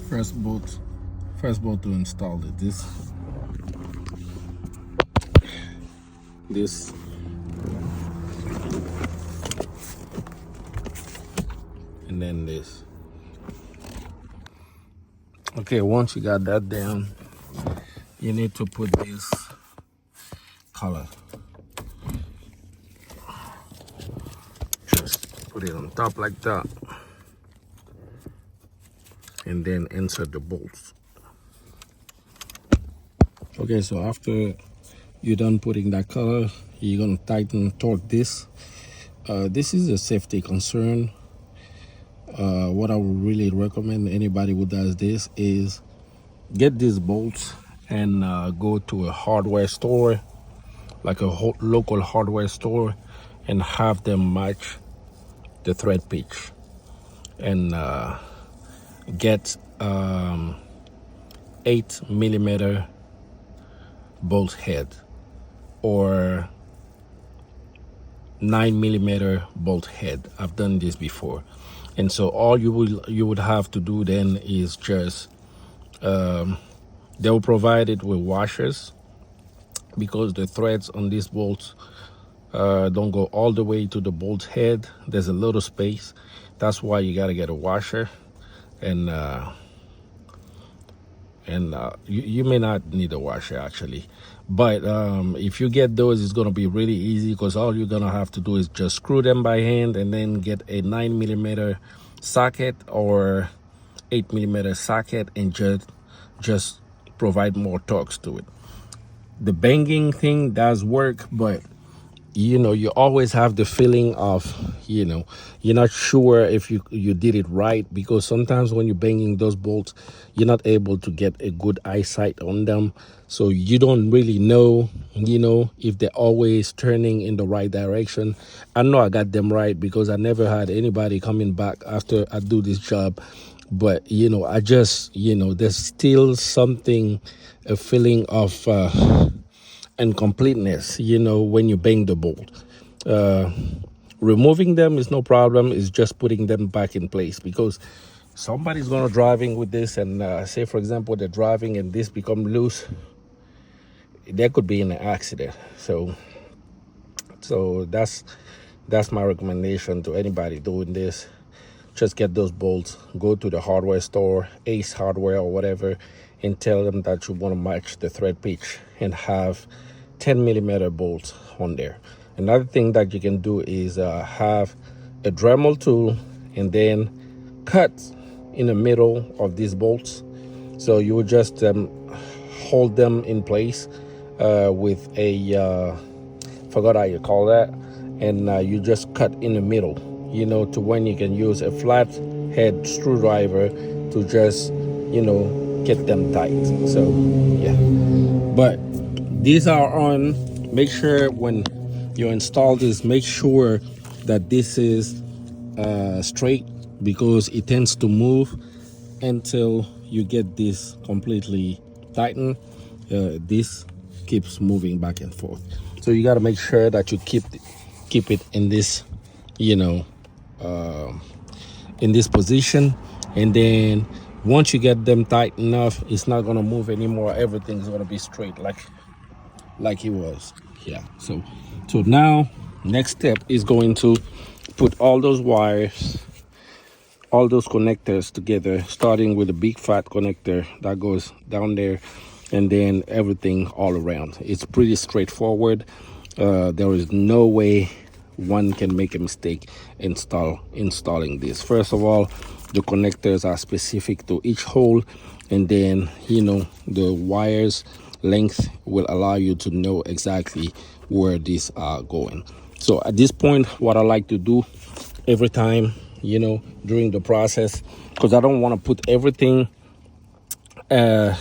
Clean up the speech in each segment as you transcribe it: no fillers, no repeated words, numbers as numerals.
First bolt, to install it. This, and then this. Okay, once you got that down, you need to put this color. Just put it on top like that, and then insert the bolts. Okay, so after you're done putting that color, you're gonna tighten, torque this. This is a safety concern. What I would really recommend anybody who does this is get these bolts and go to a hardware store, like a local hardware store, and have them match the thread pitch, and get 8mm bolt head or 9mm bolt head. I've done this before, and so all you would have to do then is just they'll provide it with washers, because the threads on these bolts don't go all the way to the bolt head. There's a little space. That's why you got to get a washer, and you may not need a washer actually, but if you get those, it's going to be really easy, because all you're going to have to do is just screw them by hand, and then get a 9mm socket or 8mm socket, and just provide more torques to it. The banging thing does work, but you always have the feeling of, you're not sure if you did it right, because sometimes when you're banging those bolts, you're not able to get a good eyesight on them. So you don't really know, if they're always turning in the right direction. I know I got them right, because I never had anybody coming back after I do this job. But, I just, there's still something, a feeling of and completeness, when you bang the bolt. Removing them is no problem. It's just putting them back in place, because somebody's gonna driving with this, and say for example they're driving and this become loose, there could be an accident. So that's my recommendation to anybody doing this. Just get those bolts, go to the hardware store, Ace Hardware or whatever, and tell them that you want to match the thread pitch and have 10mm bolts on there. Another thing that you can do is have a Dremel tool, and then cut in the middle of these bolts. So you would just hold them in place with a forgot how you call that, and you just cut in the middle, to when you can use a flat head screwdriver to just get them tight. So yeah, but these are on. Make sure when you install this, make sure that this is straight, because it tends to move until you get this completely tightened. This keeps moving back and forth, so you got to make sure that you keep it in this in this position, and then once you get them tight enough, it's not going to move anymore. Everything's going to be straight like it was. Yeah, so now next step is going to put all those wires, all those connectors together, starting with the big fat connector that goes down there, and then everything all around. It's pretty straightforward. There is no way one can make a mistake installing this. First of all, the connectors are specific to each hole, and then the wires length will allow you to know exactly where these are going. So at this point, what I like to do every time, during the process, because I don't want to put everything, I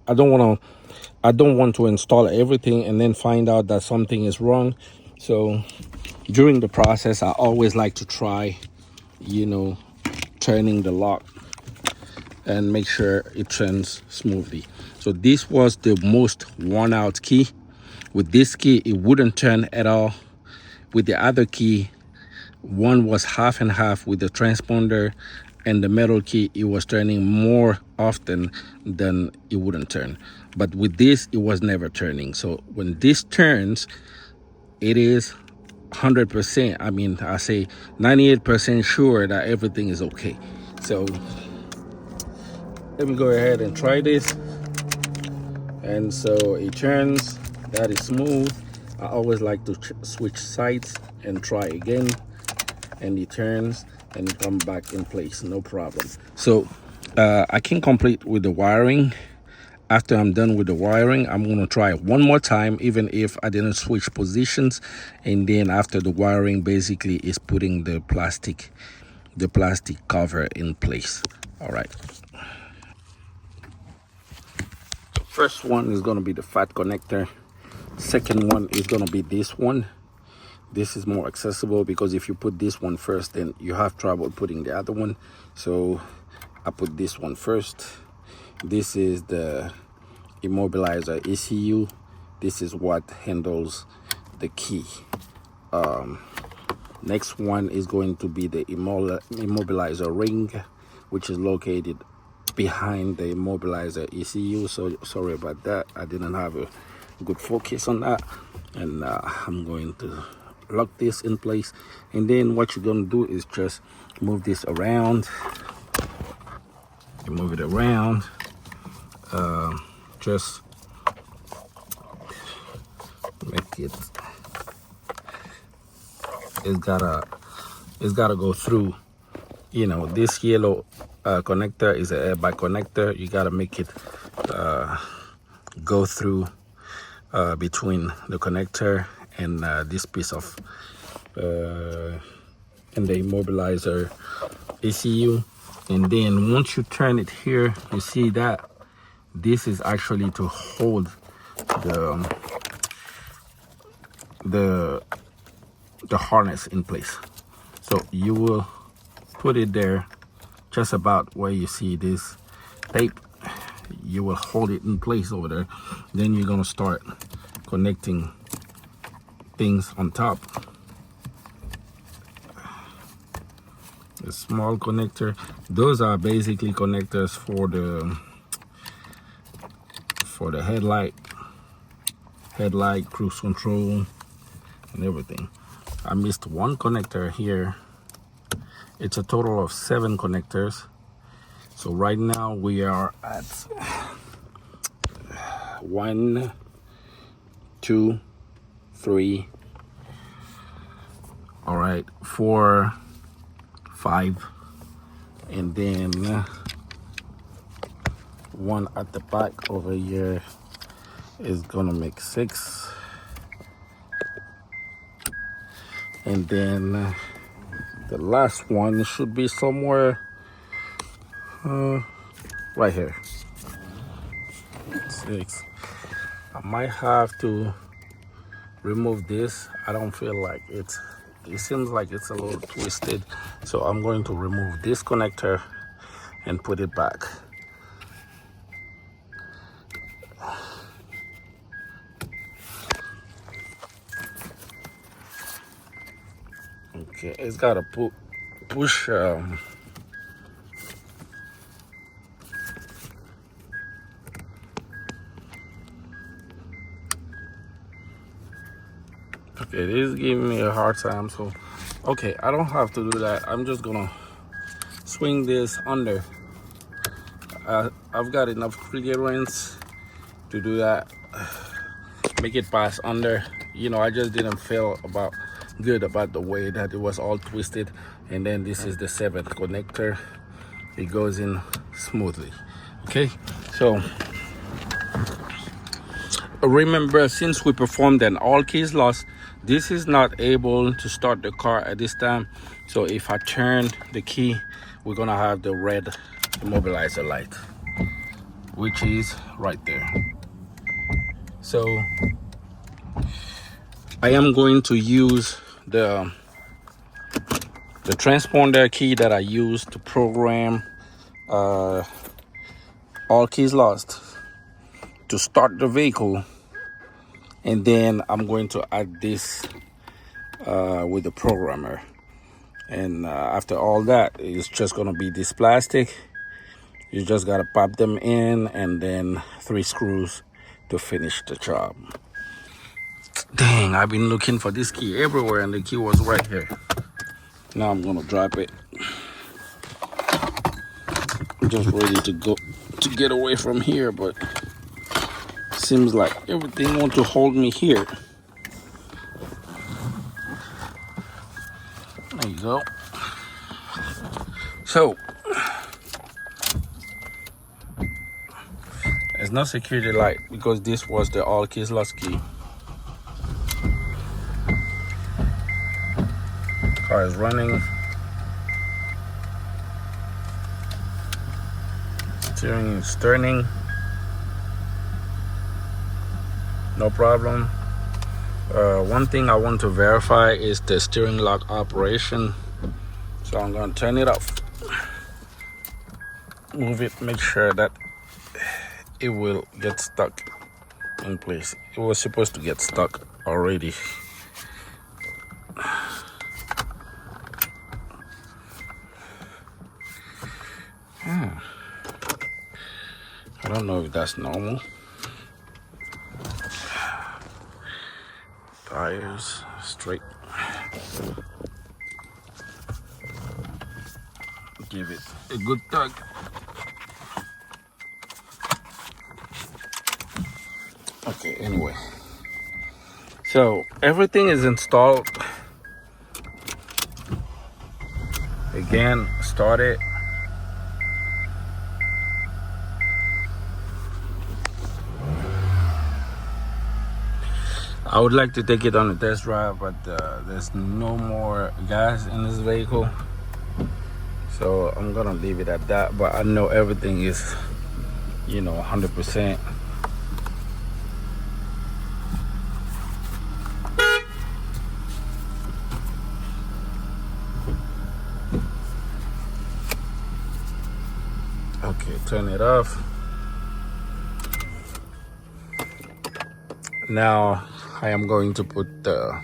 don't want to install everything and then find out that something is wrong. So during the process, I always like to try, turning the lock and make sure it turns smoothly. So this was the most worn out key. With this key, it wouldn't turn at all. With the other key, one was half and half with the transponder and the metal key, it was turning more often than it wouldn't turn. But with this, it was never turning. So when this turns, it is 100%. I mean, I say 98% sure that everything is okay. So let me go ahead and try this. And so it turns, that is smooth. I always like to switch sides and try again, and it turns and it comes back in place, no problem. So I can complete with the wiring. After I'm done with the wiring, I'm going to try it one more time, even if I didn't switch positions. And then after the wiring, basically is putting the plastic cover in place. All right. First one is going to be the fat connector. Second one is going to be this one. This is more accessible because if you put this one first, then you have trouble putting the other one. So I put this one first. This is the immobilizer ECU. This is what handles the key. Next one is going to be the immobilizer ring, which is located behind the immobilizer ECU. So sorry about that, I didn't have a good focus on that. And I'm going to lock this in place, and then what you're going to do is just move this around. You move it around, just make it, it's gotta go through, you know, this yellow connector is an airbag connector. You gotta make it go through between the connector and this piece of and the immobilizer ECU. And then once you turn it here, you see that this is actually to hold the harness in place. So you will put it there just about where you see this tape. You will hold it in place over there. Then you're gonna start connecting things on top. The small connector, those are basically connectors for the headlight, cruise control, and everything. I missed one connector here. It's a total of 7 connectors. So right now we are at 1, 2, 3, all right, 4, 5, and then one at the back over here is gonna make 6, and then the last one should be somewhere right here, 6. I might have to remove this. I don't feel like it seems like it's a little twisted, so I'm going to remove this connector and put it back. Okay, it's got to push okay, this is giving me a hard time, so okay, I don't have to do that. I'm just gonna swing this under. I've got enough clearance to do that. Make it pass under. You know, I just didn't feel good about the way that it was all twisted. And then this is the 7th connector. It goes in smoothly. Okay, so remember, since we performed an all keys loss, this is not able to start the car at this time. So if I turn the key, we're gonna have the red immobilizer light, which is right there. So I am going to use the transponder key that I used to program all keys lost to start the vehicle, and then I'm going to add this with the programmer. And after all that, it's just gonna be this plastic. You just gotta pop them in, and then 3 screws to finish the job. Dang, I've been looking for this key everywhere, and the key was right here. Now I'm gonna drop it. I'm just ready to go to get away from here, but seems like everything wants to hold me here. There you go. So there's no security light because this was the all keys lost key. Car is running. Steering is turning. No problem. One thing I want to verify is the steering lock operation. So I'm going to turn it off. Move it, make sure that it will get stuck in place. It was supposed to get stuck already. I don't know if that's normal. Tires straight. Give it a good tug. Okay, anyway. So everything is installed. Again, start it. I would like to take it on a test drive, but there's no more gas in this vehicle. So I'm gonna leave it at that, but I know everything is, 100%. Okay, turn it off. Now I am going to put the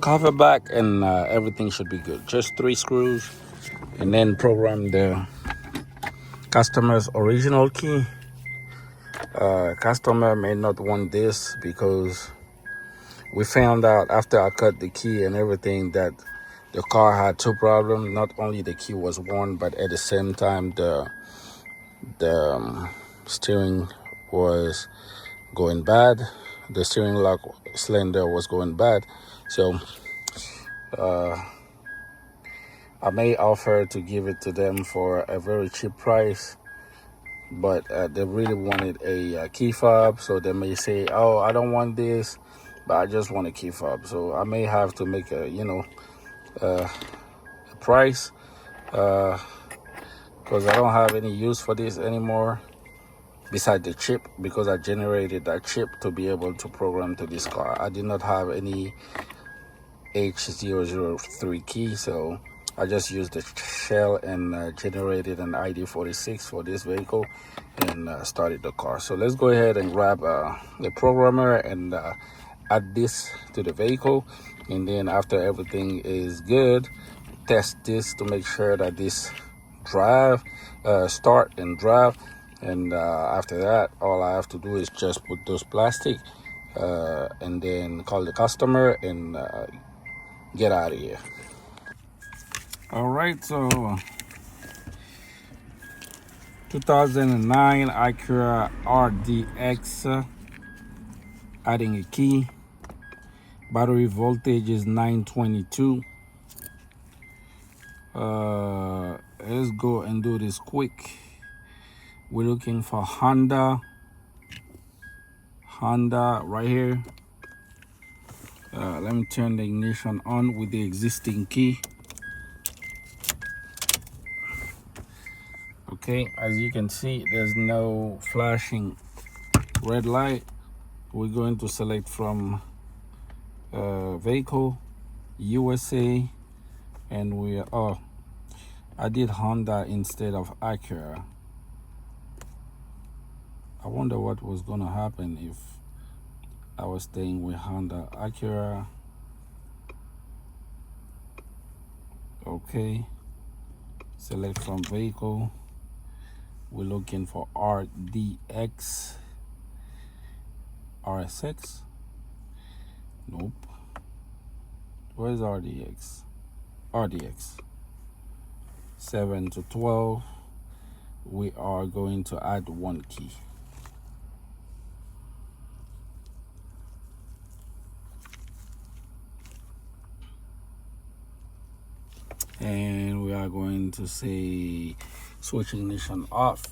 cover back, and everything should be good. Just 3 screws, and then program the customer's original key. Customer may not want this because we found out after I cut the key and everything that the car had 2 problems. Not only the key was worn, but at the same time the steering was going bad. The steering lock cylinder was going bad. So I may offer to give it to them for a very cheap price, but they really wanted a key fob, so they may say, oh, I don't want this, but I just want a key fob. So I may have to make a price because I don't have any use for this anymore besides the chip, because I generated that chip to be able to program to this car. I did not have any H003 key, so I just used the shell and generated an ID 46 for this vehicle and started the car. So let's go ahead and grab the programmer and add this to the vehicle, and then after everything is good, test this to make sure that this start and drive, and after that all I have to do is just put those plastic and then call the customer and get out of here. All right, so 2009 Acura RDX, adding a key. Battery voltage is 922. Let's go and do this quick. We're looking for Honda right here. Let me turn the ignition on with the existing key. Okay, as you can see, there's no flashing red light. We're going to select from vehicle, USA, and I did Honda instead of Acura. I wonder what was gonna happen if I was staying with Honda. Acura. Okay, select from vehicle. We're looking for RDX, RSX. Nope. Where's RDX? RDX 7 to 12. We are going to add one key. And we are going to say switch ignition off.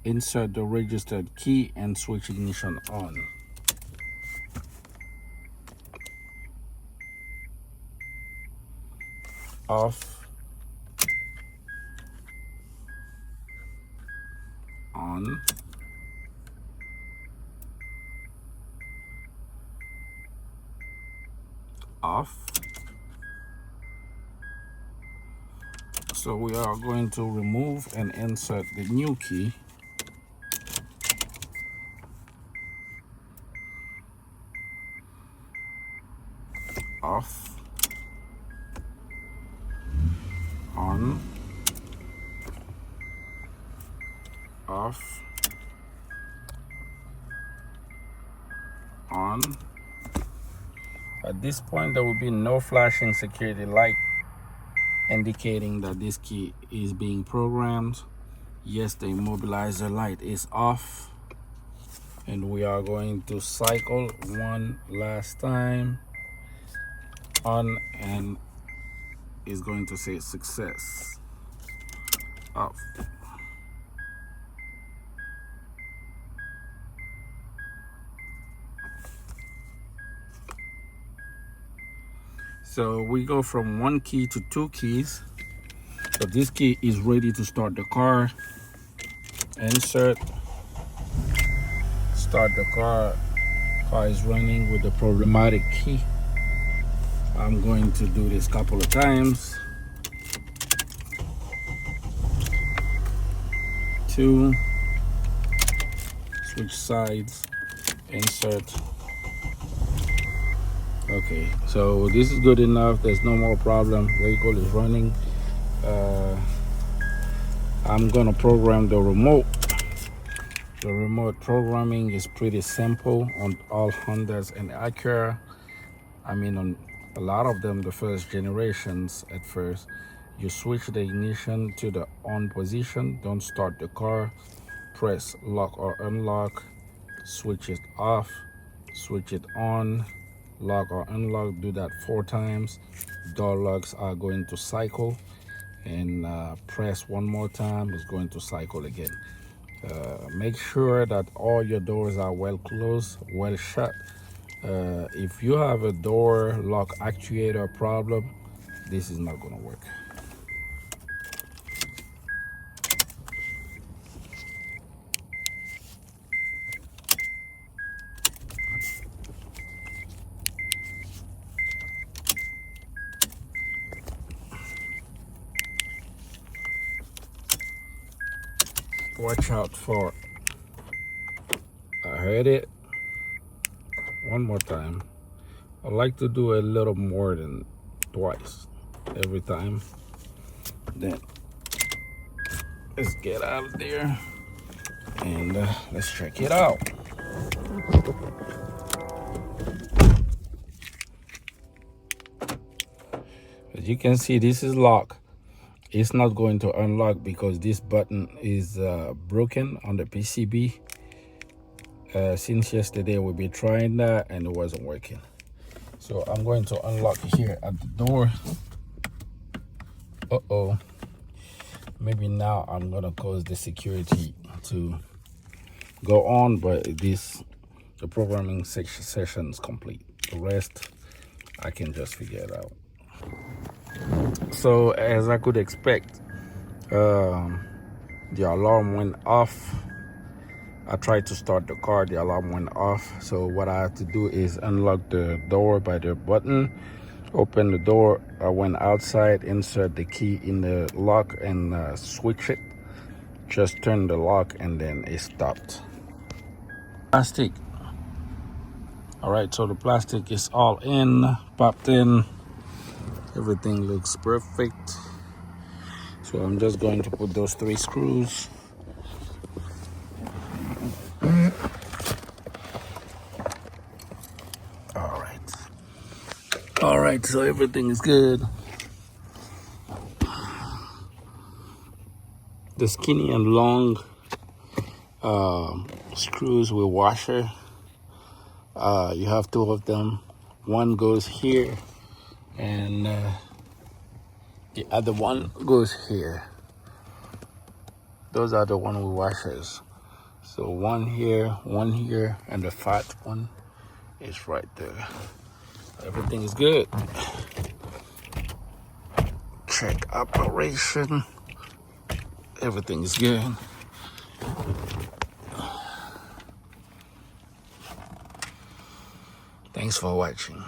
Insert the registered key and switch ignition on. Off, on, off. So we are going to remove and insert the new key. Off, on, off, on. At this point, there will be no flashing security light indicating that this key is being programmed. Yes, the immobilizer light is off. And we are going to cycle one last time. On, and is going to say success. Off. So we go from one key to two keys. So this key is ready to start the car. Insert, start the car. Car is running with the problematic key. I'm going to do this a couple of times. 2, switch sides, insert. Okay, so this is good enough. There's no more problem. Vehicle is running. I'm gonna program the remote. The remote programming is pretty simple on all Hondas and Acura. I mean, on a lot of them, the first generations at first, you switch the ignition to the on position, don't start the car, press lock or unlock, switch it off, switch it on, lock or unlock, do that 4 times. Door locks are going to cycle, and press one more time, it's going to cycle again. Make sure that all your doors are well closed, well shut. If you have a door lock actuator problem, this is not going to work. Watch out for, I heard it. One more time. I like to do a little more than twice every time. Then let's get out of there and let's check it out. As you can see, this is locked. It's not going to unlock because this button is broken on the PCB. Since yesterday we've been trying that and it wasn't working. So I'm going to unlock here at the door. Maybe now I'm gonna cause the security to go on, but the programming session is complete. The rest I can just figure it out. So as I could expect, the alarm went off. I tried to start the car, the alarm went off. So what I had to do is unlock the door by the button, open the door. I went outside, insert the key in the lock and switch it. Just turn the lock and then it stopped. Plastic. All right, so the plastic is all in, popped in. Everything looks perfect. So I'm just going to put those 3 screws. All right. All right, so everything is good. The skinny and long screws with washer. You have 2 of them. One goes here, and the other one goes here. Those are the one with washers. So one here, and the fat one is right there. Everything is good. Check operation. Everything is good. Thanks for watching.